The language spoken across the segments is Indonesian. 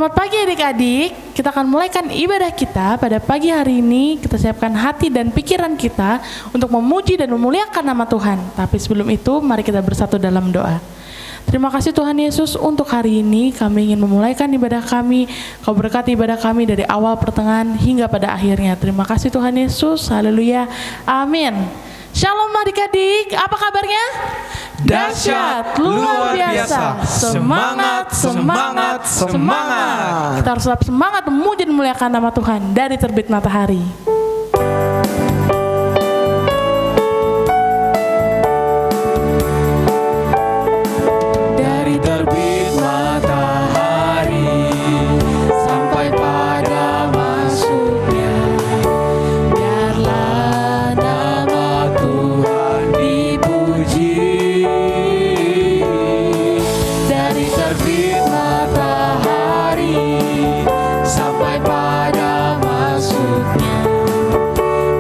Selamat pagi adik-adik, kita akan mulaikan ibadah kita pada pagi hari ini. Kita siapkan hati dan pikiran kita untuk memuji dan memuliakan nama Tuhan. Tapi sebelum itu, mari kita bersatu dalam doa. Terima kasih Tuhan Yesus untuk hari ini. Kami ingin memulaikan ibadah kami. Kau berkati ibadah kami dari awal, pertengahan, hingga pada akhirnya. Terima kasih Tuhan Yesus, haleluya, amin. Shalom adik-adik, apa kabarnya? Dahsyat, luar biasa, semangat, semangat, semangat. Kita harus tetap semangat memuji dan memuliakan nama Tuhan dari terbit matahari. Dari terbit matahari sampai pada masuknya, biarlah nama Tuhan dipuji. Dari terbit matahari sampai pada masuknya,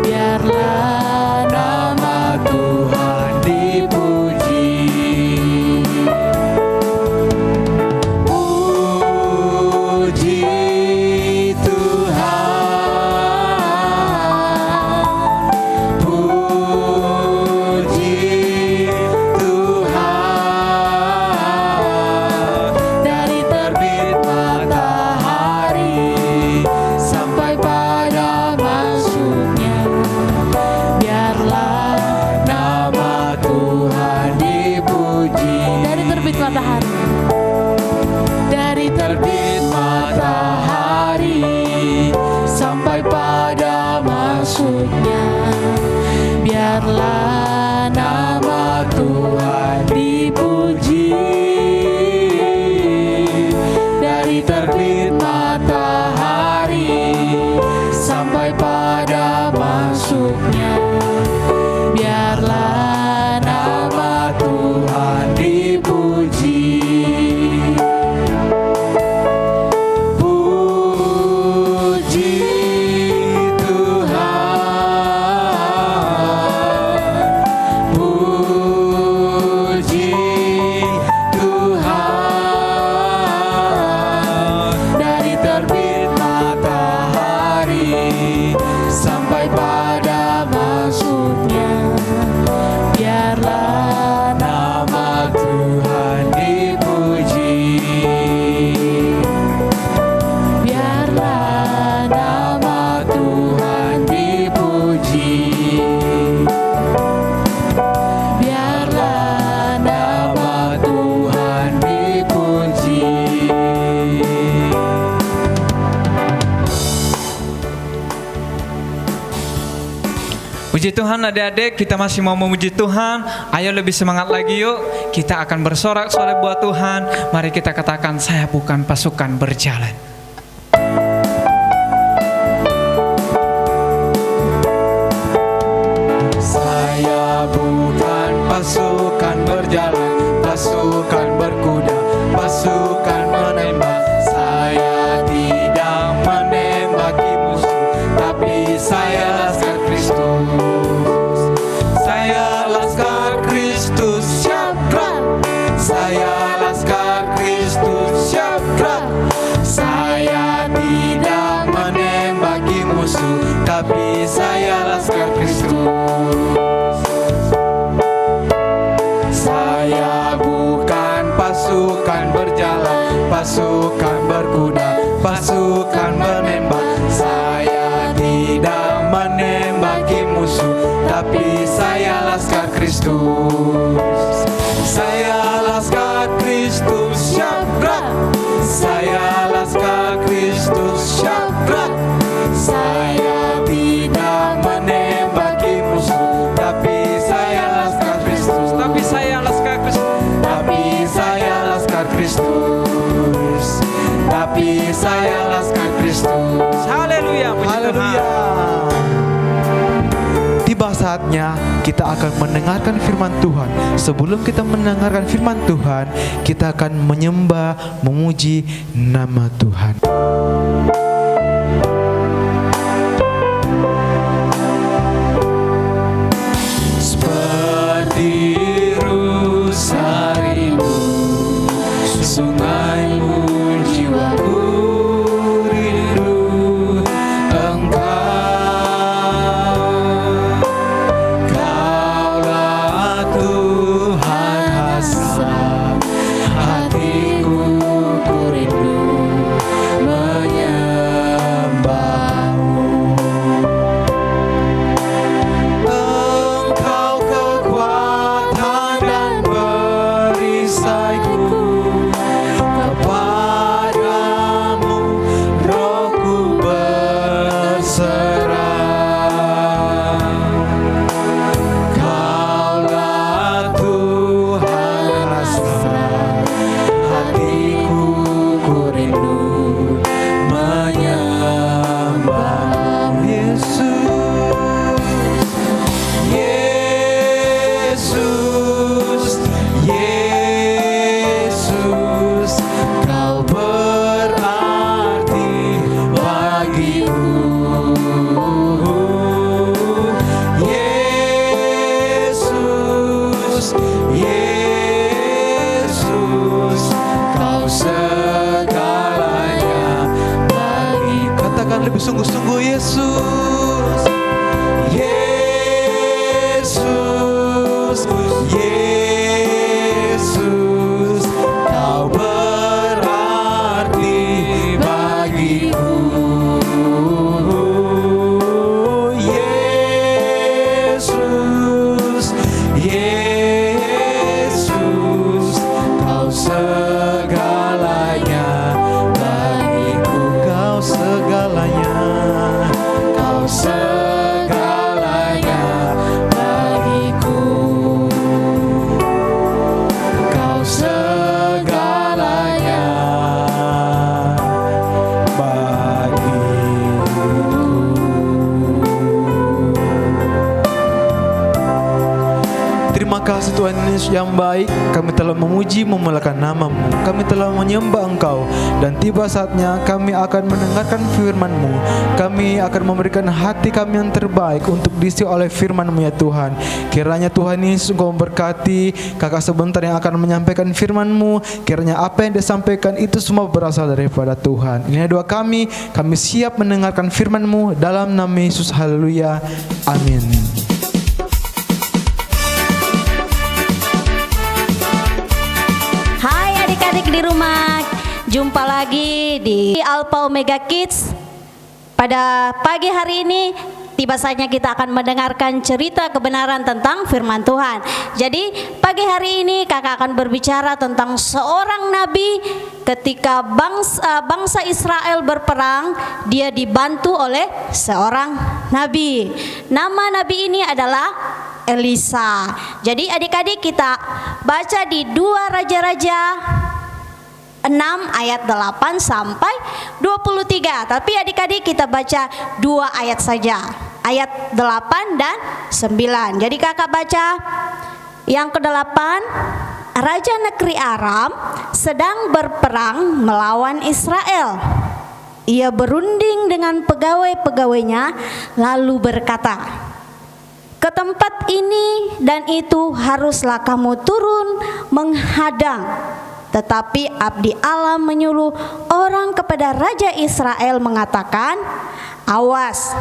biarlah nama Tuhan dipuji. Puji Tuhan, puji Tuhan. Dari terbit matahari sampai pada masuknya, biarlah nama Tuhan dipuji. Dari terbit matahari, Dari terbit matahari sampai pada masuknya, biarlah nama Tuhan dipuji. Dari terbit matahari sampai pada masuknya, biarlah nama Tuhan dipuji. Puji Tuhan, puji Tuhan. Dari terbit matahari sampai pada masuknya, biarlah nama Tuhan dipuji. Biarlah nama Tuhan dipuji. Biarlah nama Tuhan dipuji. Puji Tuhan adik-adik, kita masih mau memuji Tuhan. Ayo lebih semangat lagi yuk. Kita akan bersorak-sorai buat Tuhan. Mari kita katakan, saya bukan pasukan berjalan. Saya bukan pasukan berjalan, pasukan berkuda, pasukan menembak. Saya tidak menembaki musuh, tapi saya laskar Kristus. Saya laskar Kristus, syabrak. Saya laskar Kristus, syabrak. Saya tidak menembaki musuh, tapi saya laskar Kristus. Saya bukan pasukan berjalan, pasukan berkuda, pasukan menembak. Saya tidak menembaki musuh, tapi saya laskar Kristus. Saya laskar Kristus, syabrak. Saya laskar Kristus, syabrak. Saya tidak menembaki musuh, tapi saya laskar Kristus. Tapi saya laskar Kristus. Tapi saya laskar Kristus. Tapi saya laskar Kristus. Haleluya, puji Haleluya. Tuhan. Tiba saatnya kita akan mendengarkan firman Tuhan. Sebelum kita mendengarkan firman Tuhan, kita akan menyembah, memuji nama Tuhan. Seperti rusa rindu, sungaimu jiwaku. Yesus, Kau berarti bagiku. Yesus, Yesus, Kau segalanya bagiku. Katakan lebih sungguh-sungguh, Yesus. Yesus, Yesus, Kau berarti bagiku. Yesus, Yesus, Kau segalanya bagiku. Kau segalanya. Kau segalanya bagiku. Kau segalanya bagiku. Terima kasih Tuhan Yesus yang baik. Kami telah memuji memuliakan nama-Mu. Kami telah menyembah Engkau. Dan tiba saatnya kami akan mendengarkan firman-Mu. Kami akan memberikan hati kami yang terbaik untuk diisi oleh firman-Mu ya Tuhan. Kiranya Tuhan Yesus Engkau memberkati kakak sebentar yang akan menyampaikan firman-Mu. Kiranya apa yang disampaikan itu semua berasal daripada Tuhan. Ini doa kami. Kami siap mendengarkan firman-Mu dalam nama Yesus. Haleluya. Amin. Hai adik-adik di rumah, jumpa lagi di Alpha Omega Kids. Pada pagi hari ini tiba saatnya kita akan mendengarkan cerita kebenaran tentang firman Tuhan. Jadi pagi hari ini kakak akan berbicara tentang seorang nabi. Ketika bangsa Israel berperang, dia dibantu oleh seorang nabi. Nama nabi ini adalah Elisa. Jadi adik-adik kita baca di 2 Raja-Raja 6 ayat 8 sampai 23. Tapi adik-adik kita baca 2 ayat saja, ayat 8 dan 9. Jadi kakak baca yang ke-8. Raja negeri Aram sedang berperang melawan Israel. Ia berunding dengan pegawai-pegawainya lalu berkata, "Ke tempat ini dan itu haruslah kamu turun menghadang." Tetapi abdi Allah menyuruh orang kepada Raja Israel mengatakan, "Awas,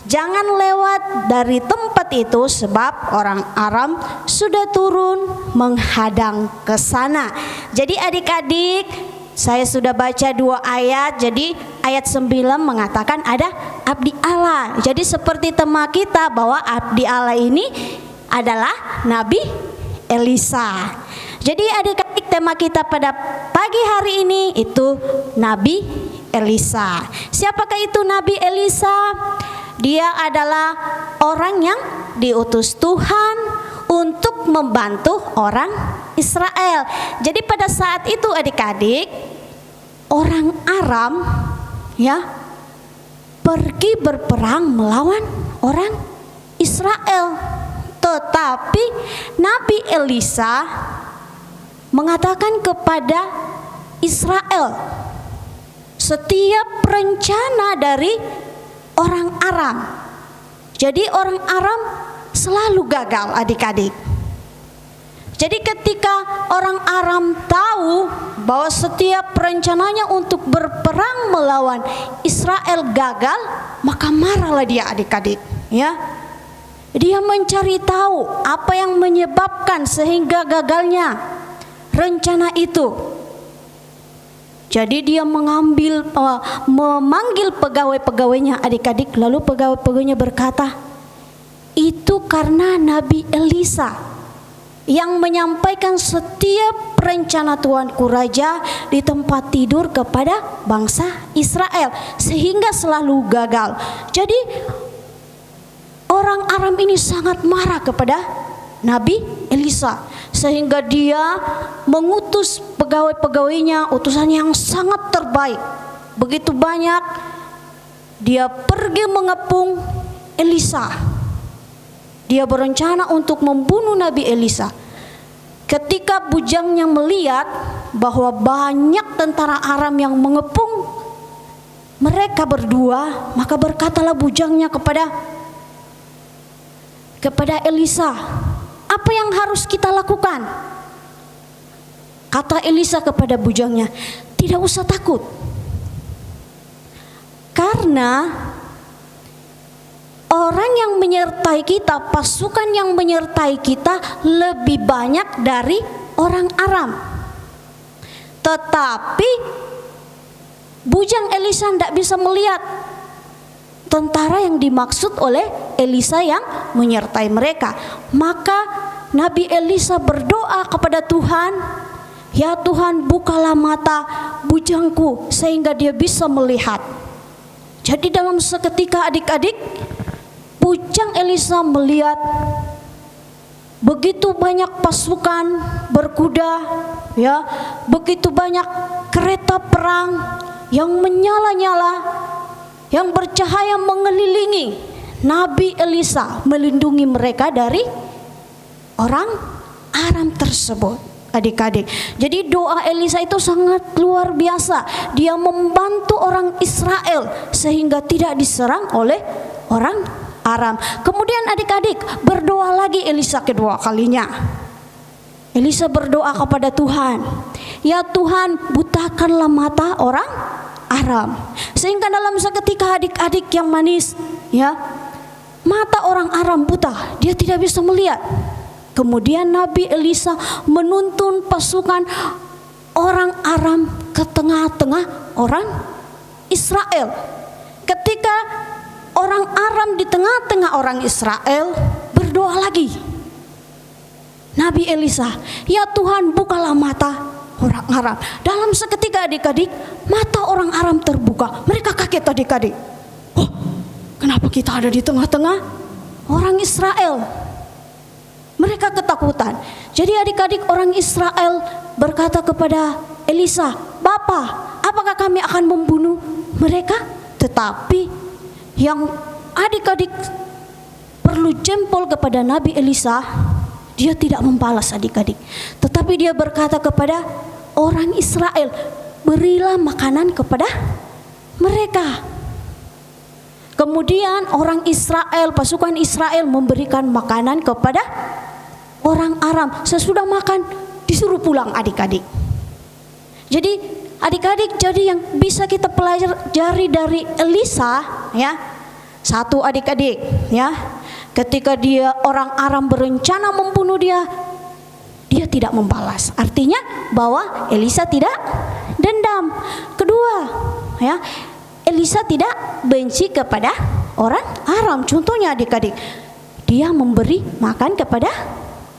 jangan lewat dari tempat itu sebab orang Aram sudah turun menghadang ke sana." Jadi adik-adik, saya sudah baca 2 ayat. Jadi ayat 9 mengatakan ada abdi Allah. Jadi seperti tema kita bahwa abdi Allah ini adalah Nabi Elisa. Jadi adik-adik, tema kita pada pagi hari ini itu Nabi Elisa. Siapakah itu Nabi Elisa? Dia adalah orang yang diutus Tuhan untuk membantu orang Israel. Jadi pada saat itu adik-adik, orang Aram ya pergi berperang melawan orang Israel. Tetapi Nabi Elisa mengatakan kepada Israel, setiap rencana dari orang Aram. Jadi orang Aram selalu gagal adik-adik. Jadi ketika orang Aram tahu bahwa setiap rencananya untuk berperang melawan Israel gagal, maka marahlah dia adik-adik, ya. Dia mencari tahu apa yang menyebabkan sehingga gagalnya rencana itu. Jadi dia memanggil pegawai-pegawainya adik-adik, lalu pegawai-pegawainya berkata, itu karena Nabi Elisa yang menyampaikan setiap rencana Tuanku Raja di tempat tidur kepada bangsa Israel sehingga selalu gagal. Jadi orang Aram ini sangat marah kepada Nabi Elisa sehingga dia mengutus pegawai-pegawainya, utusan yang sangat terbaik. Begitu banyak, dia pergi mengepung Elisa. Dia berencana untuk membunuh Nabi Elisa. Ketika bujangnya melihat bahwa banyak tentara Aram yang mengepung mereka berdua, maka berkatalah bujangnya kepada Elisa, "Apa yang harus kita lakukan?" Kata Elisa kepada bujangnya, "Tidak usah takut. Karena orang yang menyertai kita, pasukan yang menyertai kita lebih banyak dari orang Aram." Tetapi bujang Elisa tidak bisa melihat tentara yang dimaksud oleh Elisa yang menyertai mereka. Maka Nabi Elisa berdoa kepada Tuhan, "Ya Tuhan, bukalah mata bujangku sehingga dia bisa melihat." Jadi dalam seketika adik-adik, bujang Elisa melihat begitu banyak pasukan berkuda, ya, begitu banyak kereta perang yang menyala-nyala, yang bercahaya mengelilingi Nabi Elisa, melindungi mereka dari orang Aram tersebut. Adik-adik, jadi doa Elisa itu sangat luar biasa. Dia membantu orang Israel sehingga tidak diserang oleh orang Aram. Kemudian adik-adik, berdoa lagi Elisa kedua kalinya. Elisa berdoa kepada Tuhan, "Ya Tuhan, butakanlah mata orang Aram." Sehingga dalam seketika adik-adik yang manis, ya, mata orang Aram buta, dia tidak bisa melihat. Kemudian Nabi Elisa menuntun pasukan orang Aram ke tengah-tengah orang Israel. Ketika orang Aram di tengah-tengah orang Israel, berdoa lagi Nabi Elisa, "Ya Tuhan, bukalah mata orang Aram." Dalam seketika adik-adik, mata orang Aram terbuka. Mereka kaget adik-adik. "Oh, kenapa kita ada di tengah-tengah orang Israel?" Mereka ketakutan. Jadi adik-adik, orang Israel berkata kepada Elisa, "Bapak, apakah kami akan membunuh mereka?" Tetapi yang adik-adik perlu jempol kepada Nabi Elisa, dia tidak membalas adik-adik. Tetapi dia berkata kepada orang Israel, "Berilah makanan kepada mereka." Kemudian orang Israel, pasukan Israel memberikan makanan kepada orang Aram. Sesudah makan disuruh pulang adik-adik. Jadi adik-adik, jadi yang bisa kita pelajari dari Elisa, ya, satu adik-adik, ya, ketika dia orang Aram berencana membunuh dia tidak membalas. Artinya bahwa Elisa tidak dendam. Kedua, ya, Elisa tidak benci kepada orang Aram. Contohnya adik-adik, dia memberi makan kepada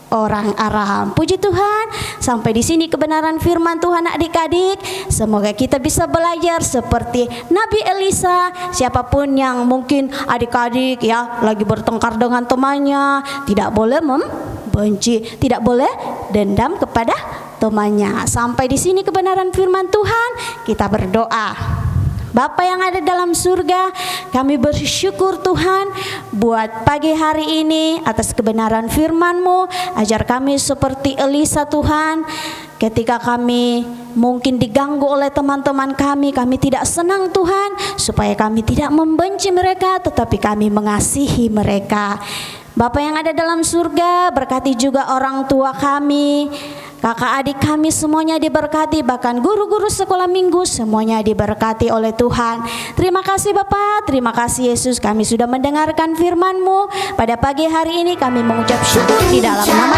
orang Aram. Puji Tuhan, sampai di sini kebenaran firman Tuhan adik-adik. Semoga kita bisa belajar seperti Nabi Elisa. Siapapun yang mungkin adik-adik, ya, lagi bertengkar dengan temannya, tidak boleh membenci, tidak boleh dendam kepada temannya. Sampai di sini kebenaran firman Tuhan, kita berdoa. Bapa yang ada dalam surga, kami bersyukur Tuhan buat pagi hari ini atas kebenaran firman-Mu. Ajar kami seperti Elisa Tuhan, ketika kami mungkin diganggu oleh teman-teman kami tidak senang Tuhan, supaya kami tidak membenci mereka, tetapi kami mengasihi mereka. Bapa yang ada dalam surga, berkati juga orang tua kami, kakak adik kami semuanya diberkati, bahkan guru-guru sekolah minggu semuanya diberkati oleh Tuhan. Terima kasih Bapa, terima kasih Yesus, kami sudah mendengarkan firman-Mu. Pada pagi hari ini kami mengucap syukur di dalam nama